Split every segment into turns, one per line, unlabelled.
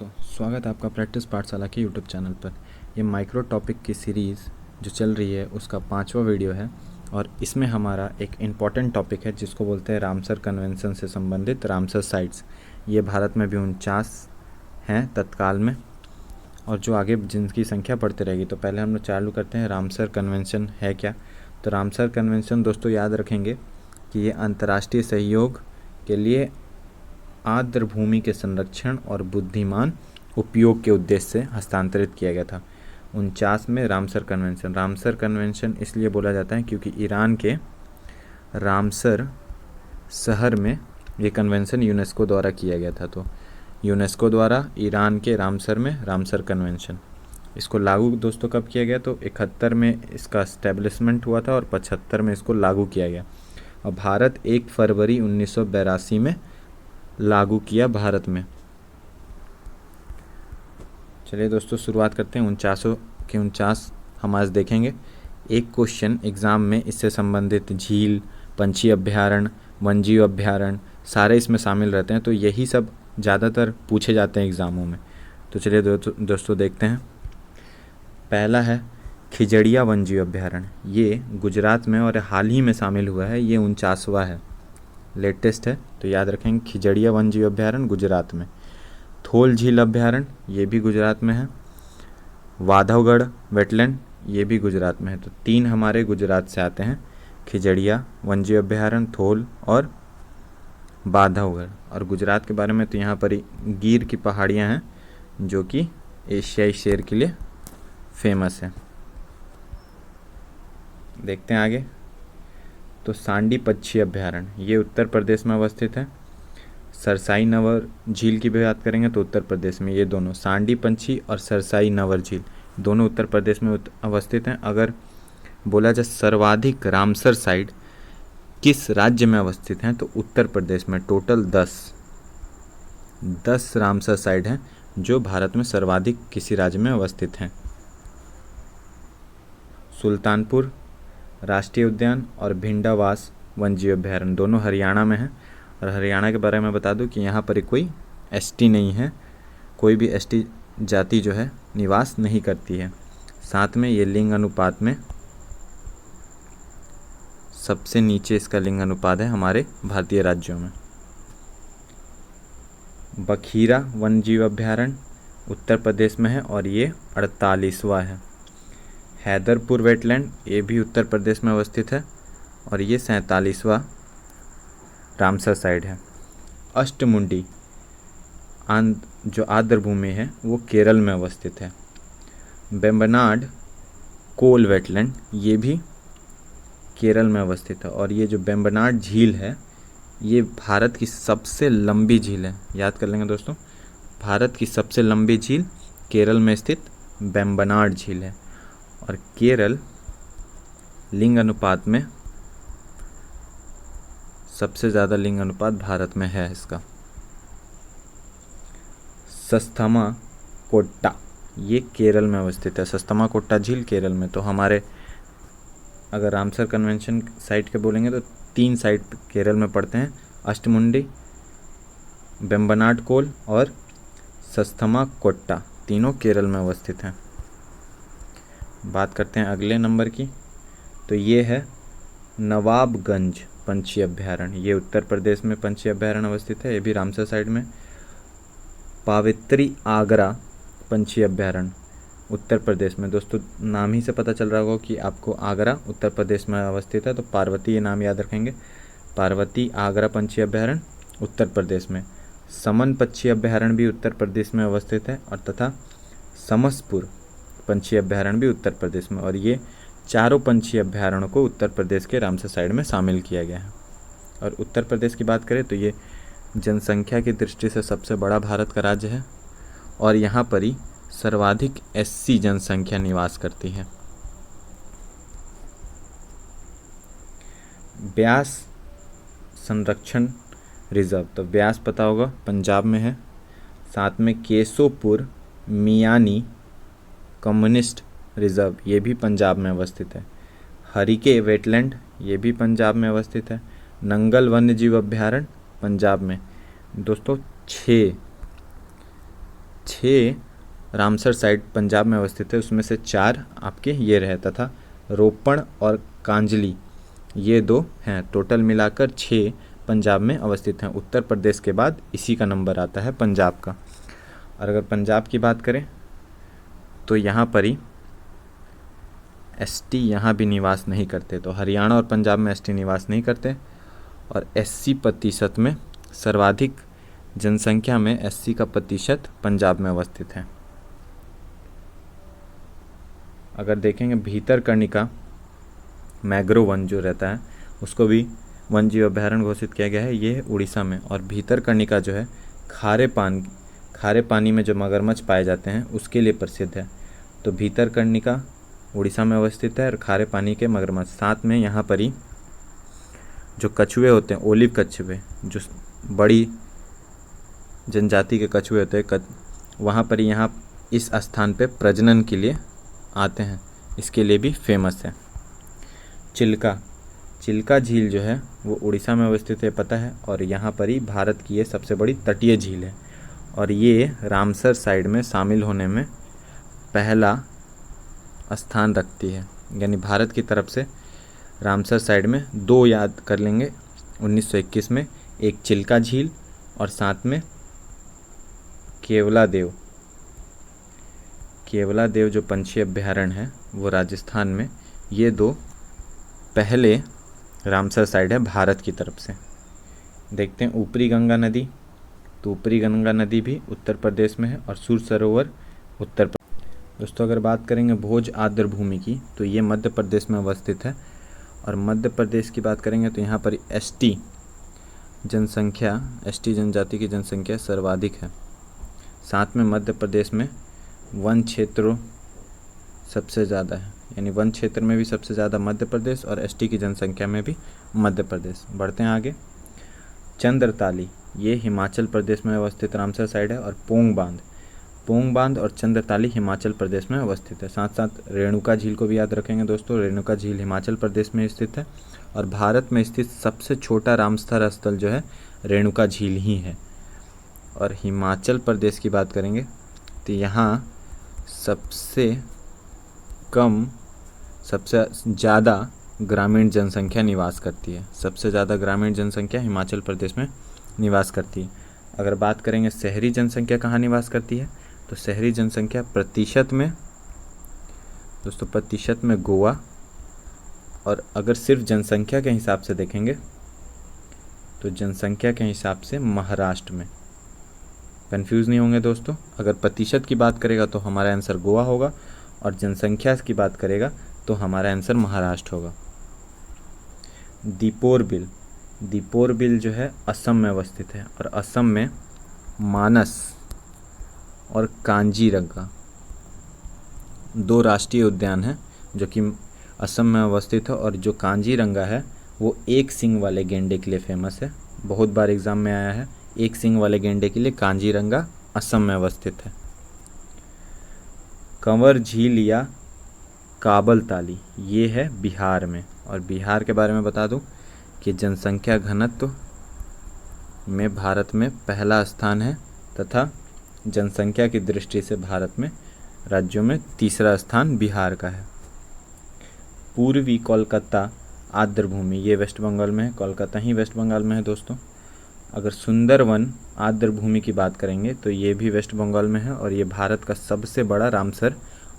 दोस्तों, स्वागत है आपका प्रैक्टिस पाठशाला के यूट्यूब चैनल पर। ये माइक्रो टॉपिक की सीरीज़ जो चल रही है उसका 5वां वीडियो है और इसमें हमारा एक इम्पॉर्टेंट टॉपिक है जिसको बोलते हैं रामसर कन्वेंशन से संबंधित रामसर साइट्स। ये भारत में भी 49 हैं तत्काल में, और जो आगे जिनकी संख्या बढ़ती रहेगी। तो पहले हम लोग चालू करते हैं रामसर कन्वेंशन है क्या। तो रामसर कन्वेंशन दोस्तों याद रखेंगे कि ये अंतर्राष्ट्रीय सहयोग के लिए आर्द्र भूमि के संरक्षण और बुद्धिमान उपयोग के उद्देश्य से हस्तांतरित किया गया था 49 में। रामसर कन्वेंशन इसलिए बोला जाता है क्योंकि ईरान के रामसर शहर में ये कन्वेंशन यूनेस्को द्वारा किया गया था। तो यूनेस्को द्वारा ईरान के रामसर में रामसर कन्वेंशन, इसको लागू दोस्तों कब किया गया? तो 71 में इसका इस्टेब्लिशमेंट हुआ था और 75 में इसको लागू किया गया। और भारत 1 फरवरी 1982 में लागू किया भारत में। चलिए दोस्तों शुरुआत करते हैं। 49 के 49 हम आज देखेंगे। एक क्वेश्चन एग्ज़ाम में इससे संबंधित झील, पंछी अभ्यारण्य, वन्यजीव अभ्यारण्य सारे इसमें शामिल रहते हैं। तो यही सब ज़्यादातर पूछे जाते हैं एग्ज़ामों में। तो चलिए दोस्तों देखते हैं। पहला है खिजड़िया वन्यजीव अभ्यारण्य। ये गुजरात में और हाल ही में शामिल हुआ है। ये 49वां है, लेटेस्ट है। तो याद रखेंगे खिजड़िया वन्यजीव अभ्यारण्य गुजरात में। थोल झील अभ्यारण्य ये भी गुजरात में है। वाधवगढ़ वेटलैंड ये भी गुजरात में है। तो 3 हमारे गुजरात से आते हैं, खिजड़िया वन्यजीव अभ्यारण्य, थोल और वाधवगढ़। और गुजरात के बारे में तो यहाँ पर गिर की पहाड़ियाँ हैं जो कि एशियाई शेर के लिए फेमस है। देखते हैं आगे। तो सांडी पक्षी अभ्यारण्य ये उत्तर प्रदेश में अवस्थित है। सरसाई नवर झील की भी बात करेंगे तो उत्तर प्रदेश में। ये दोनों सांडी पंछी और सरसाई नवर झील दोनों उत्तर प्रदेश में अवस्थित हैं। अगर बोला जाए सर्वाधिक रामसर साइट किस राज्य में अवस्थित हैं तो उत्तर प्रदेश में। टोटल 10 रामसर साइट हैं जो भारत में सर्वाधिक किसी राज्य में अवस्थित हैं। सुल्तानपुर राष्ट्रीय उद्यान और भिंडावास वन्यजीव अभ्यारण्य दोनों हरियाणा में हैं। और हरियाणा के बारे में बता दूं कि यहाँ पर कोई एसटी नहीं है, कोई भी एसटी जाति जो है निवास नहीं करती है। साथ में ये लिंग अनुपात में सबसे नीचे इसका लिंग अनुपात है हमारे भारतीय राज्यों में। बखीरा वन्यजीव अभ्यारण्य उत्तर प्रदेश में है और ये 48वां है। हैदरपुर वेटलैंड ये भी उत्तर प्रदेश में अवस्थित है और ये 47वां रामसर साइट है। अष्टमुंडी जो आर्द्र भूमि है वो केरल में अवस्थित है। बेम्बनाड कोल वेटलैंड ये भी केरल में अवस्थित है। और ये जो बेम्बनाड झील है ये भारत की सबसे लंबी झील है। याद कर लेंगे दोस्तों, भारत की सबसे लंबी झील केरल में स्थित बेम्बनाड झील है। और केरल लिंग अनुपात में सबसे ज़्यादा लिंग अनुपात भारत में है इसका। सस्थमा कोट्टा ये केरल में अवस्थित है। सस्थमा कोट्टा झील केरल में। तो हमारे अगर रामसर कन्वेंशन साइट के बोलेंगे तो 3 साइट केरल में पड़ते हैं, अष्टमुंडी, बेम्बनाड कोल और सस्थमा कोट्टा, तीनों केरल में अवस्थित हैं। बात करते हैं अगले नंबर की। तो ये है नवाबगंज पंछी अभ्यारण्य। ये उत्तर प्रदेश में पंछी अभ्यारण्य अवस्थित है। ये भी रामसर साइड में। पावित्री आगरा पंछी अभ्यारण्य उत्तर प्रदेश में। दोस्तों नाम ही से पता चल रहा होगा कि आपको आगरा उत्तर प्रदेश में अवस्थित है। तो पार्वती ये नाम याद रखेंगे। पार्वती आगरा पंछी अभ्यारण्य उत्तर प्रदेश में। समन पक्षी अभ्यारण्य भी उत्तर प्रदेश में अवस्थित है और तथा समसपुर पंछी अभ्यारण्य भी उत्तर प्रदेश में। और ये चारों पंछी अभ्यारण्यों को उत्तर प्रदेश के रामसर साइड में शामिल किया गया है। और उत्तर प्रदेश की बात करें तो ये जनसंख्या की दृष्टि से सबसे बड़ा भारत का राज्य है और यहाँ पर ही सर्वाधिक एससी जनसंख्या निवास करती है। ब्यास संरक्षण रिजर्व, तो ब्यास पता होगा पंजाब में है। साथ में केशोपुर मियानी कम्युनिस्ट रिजर्व ये भी पंजाब में अवस्थित है। हरिके वेटलैंड ये भी पंजाब में अवस्थित है। नंगल वन्यजीव अभ्यारण्य पंजाब में। दोस्तों 6 6 रामसर साइट पंजाब में अवस्थित है, उसमें से 4 आपके ये रहे, तथा रोपण और कांजली ये 2 हैं। टोटल मिलाकर 6 पंजाब में अवस्थित हैं। उत्तर प्रदेश के बाद इसी का नंबर आता है पंजाब का। और अगर पंजाब की बात करें तो यहाँ पर ही एसटी यहाँ भी निवास नहीं करते। तो हरियाणा और पंजाब में एसटी निवास नहीं करते। और 80% में सर्वाधिक जनसंख्या में 80 का प्रतिशत पंजाब में अवस्थित है। अगर देखेंगे भितरकनिका मैग्रो वन जो रहता है उसको भी वन जीव अभयारण्य घोषित किया गया है, ये है उड़ीसा में। और भितरकनिका जो है खारे पानी में जो मगरमच्छ पाए जाते हैं उसके लिए प्रसिद्ध है। तो भितरकनिका उड़ीसा में अवस्थित है और खारे पानी के मगरमच्छ। साथ में यहाँ पर ही जो कछुए होते हैं, ओलिव कछुए, जो बड़ी जनजाति के कछुए होते हैं, वहाँ पर यहाँ इस स्थान पे प्रजनन के लिए आते हैं, इसके लिए भी फेमस है। चिल्का झील जो है वो उड़ीसा में अवस्थित है, पता है। और यहाँ पर ही भारत की ये सबसे बड़ी तटीय झील है और ये रामसर साइट में शामिल होने में पहला स्थान रखती है। यानी भारत की तरफ से रामसर साइट में 2 याद कर लेंगे 1921 में, एक चिल्का झील और साथ में केवला देव जो पंछी अभ्यारण्य है वो राजस्थान में। ये 2 पहले रामसर साइट है भारत की तरफ से। देखते हैं ऊपरी गंगा नदी। तो ऊपरी गंगा नदी भी उत्तर प्रदेश में है और सूर सरोवर उत्तर प्रदेश। दोस्तों अगर बात करेंगे भोज आर्द्र भूमि की तो ये मध्य प्रदेश में अवस्थित है। और मध्य प्रदेश की बात करेंगे तो यहाँ पर एसटी जनजाति की जनसंख्या सर्वाधिक है। साथ में मध्य प्रदेश में वन क्षेत्रों सबसे ज़्यादा है, यानी वन क्षेत्र में भी सबसे ज़्यादा मध्य प्रदेश और एसटी की जनसंख्या में भी मध्य प्रदेश। बढ़ते हैं आगे। चंद्रताली ये हिमाचल प्रदेश में अवस्थित रामसर साइट है। और पोंग बांध और चंद्रताली हिमाचल प्रदेश में अवस्थित है। साथ साथ रेणुका झील को भी याद रखेंगे दोस्तों। रेणुका झील हिमाचल प्रदेश में स्थित है और भारत में स्थित सबसे छोटा रामसर स्थल जो है रेणुका झील ही है। और हिमाचल प्रदेश की बात करेंगे तो यहाँ सबसे ज़्यादा ग्रामीण जनसंख्या निवास करती है। सबसे ज़्यादा ग्रामीण जनसंख्या हिमाचल प्रदेश में निवास करती है। अगर बात करेंगे शहरी जनसंख्या कहाँ निवास करती है तो शहरी जनसंख्या प्रतिशत में गोवा। और अगर सिर्फ जनसंख्या के हिसाब से देखेंगे तो जनसंख्या के हिसाब से महाराष्ट्र में। कंफ्यूज नहीं होंगे दोस्तों। अगर प्रतिशत की बात करेगा तो हमारा आंसर गोवा होगा और जनसंख्या की बात करेगा तो हमारा आंसर महाराष्ट्र होगा। दीपोर बिल जो है असम में अवस्थित है और असम में मानस और कांजीरंगा 2 राष्ट्रीय उद्यान हैं जो कि असम में अवस्थित है। और जो कांजीरंगा है वो एक सींग वाले गेंडे के लिए फेमस है। बहुत बार एग्जाम में आया है। एक सींग वाले गेंडे के लिए कांजीरंगा असम में अवस्थित है। कंवर झील या काबल ताली ये है बिहार में। और बिहार के बारे में बता दूं कि जनसंख्या घनत्व में भारत में पहला स्थान है तथा जनसंख्या की दृष्टि से भारत में राज्यों में तीसरा स्थान बिहार का है। पूर्वी कोलकाता आर्द्र भूमि ये वेस्ट बंगाल में है। कोलकाता ही वेस्ट बंगाल में है दोस्तों। अगर सुंदरवन आर्द्र भूमि की बात करेंगे तो ये भी वेस्ट बंगाल में है और ये भारत का सबसे बड़ा रामसर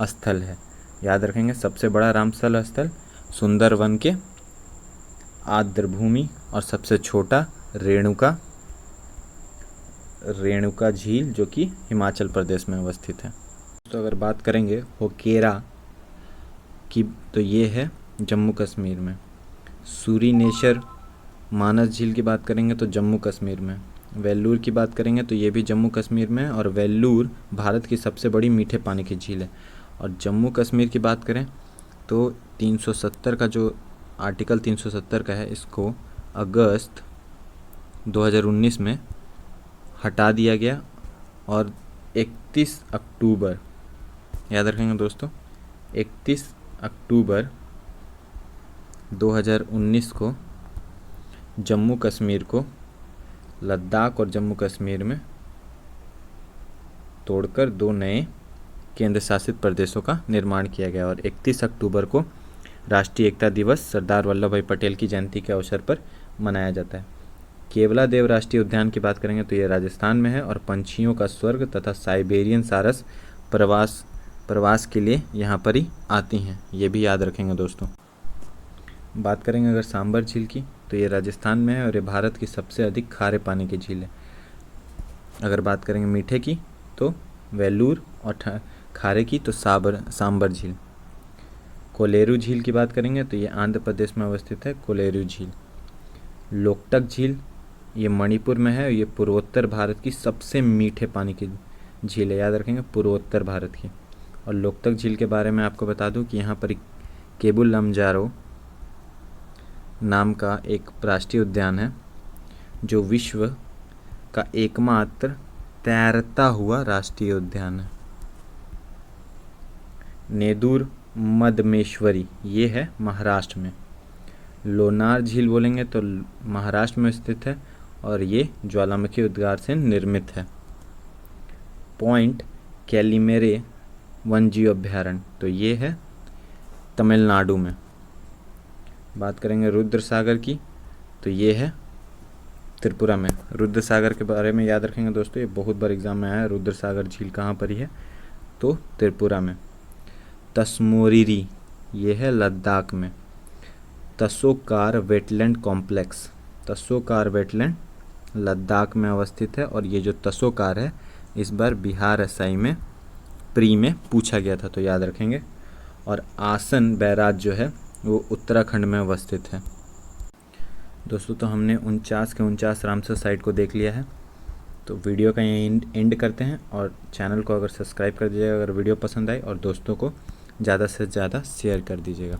स्थल है। याद रखेंगे सबसे बड़ा रामसर स्थल सुंदरवन के आर्द्र भूमि और सबसे छोटा रेणुका झील जो कि हिमाचल प्रदेश में अवस्थित है। तो अगर बात करेंगे होकेरा की तो ये है जम्मू कश्मीर में। सूरीनेश्वर मानस झील की बात करेंगे तो जम्मू कश्मीर में। वेल्लूर की बात करेंगे तो ये भी जम्मू कश्मीर में है और वेल्लूर भारत की सबसे बड़ी मीठे पानी की झील है। और जम्मू कश्मीर की बात करें तो 370 का जो आर्टिकल 370 का है इसको अगस्त 2019 में हटा दिया गया और 31 अक्टूबर याद रखेंगे दोस्तों 31 अक्टूबर 2019 को जम्मू कश्मीर को लद्दाख और जम्मू कश्मीर में तोड़कर 2 नए केंद्र शासित प्रदेशों का निर्माण किया गया और 31 अक्टूबर को राष्ट्रीय एकता दिवस सरदार वल्लभ भाई पटेल की जयंती के अवसर पर मनाया जाता है। केवलादेव राष्ट्रीय उद्यान की बात करेंगे तो ये राजस्थान में है और पंछियों का स्वर्ग तथा साइबेरियन सारस प्रवास के लिए यहाँ पर ही आती हैं, ये भी याद रखेंगे दोस्तों। बात करेंगे अगर सांबर झील की तो ये राजस्थान में है और ये भारत की सबसे अधिक खारे पानी की झील है। अगर बात करेंगे मीठे की तो वेलूर और खारे की तो सांबर झील। कोलेरू झील की बात करेंगे तो ये आंध्र प्रदेश में अवस्थित है, कोलेरू झील। लोकटक झील ये मणिपुर में है, ये पूर्वोत्तर भारत की सबसे मीठे पानी की झील है, याद रखेंगे पूर्वोत्तर भारत की। और लोकटक झील के बारे में आपको बता दूं कि यहाँ पर केबुल लमजारो नाम का एक राष्ट्रीय उद्यान है जो विश्व का एकमात्र तैरता हुआ राष्ट्रीय उद्यान है। नेदुर मदमेश्वरी ये है महाराष्ट्र में। लोनार झील बोलेंगे तो महाराष्ट्र में स्थित है और ये ज्वालामुखी उद्गार से निर्मित है। पॉइंट कैलिमेरे वन्यजीव अभयारण्य तो ये है तमिलनाडु में। बात करेंगे रुद्र सागर की तो ये है त्रिपुरा में। रुद्र सागर के बारे में याद रखेंगे दोस्तों, ये बहुत बार एग्जाम में आया है। रुद्र सागर झील कहाँ पर ही है तो त्रिपुरा में। तस्मोरिरी ये है लद्दाख में। तसोकार वेटलैंड कॉम्प्लेक्स, तसोकार वेटलैंड लद्दाख में अवस्थित है और ये जो तसोकार है इस बार बिहार एसआई में प्री में पूछा गया था तो याद रखेंगे। और आसन बैराज जो है वो उत्तराखंड में अवस्थित है। दोस्तों तो हमने 49 के 49 रामसर साइट को देख लिया है, तो वीडियो का यहीं एंड करते हैं और चैनल को अगर सब्सक्राइब कर दीजिएगा अगर वीडियो पसंद आए और दोस्तों को ज़्यादा से ज़्यादा शेयर कर दीजिएगा।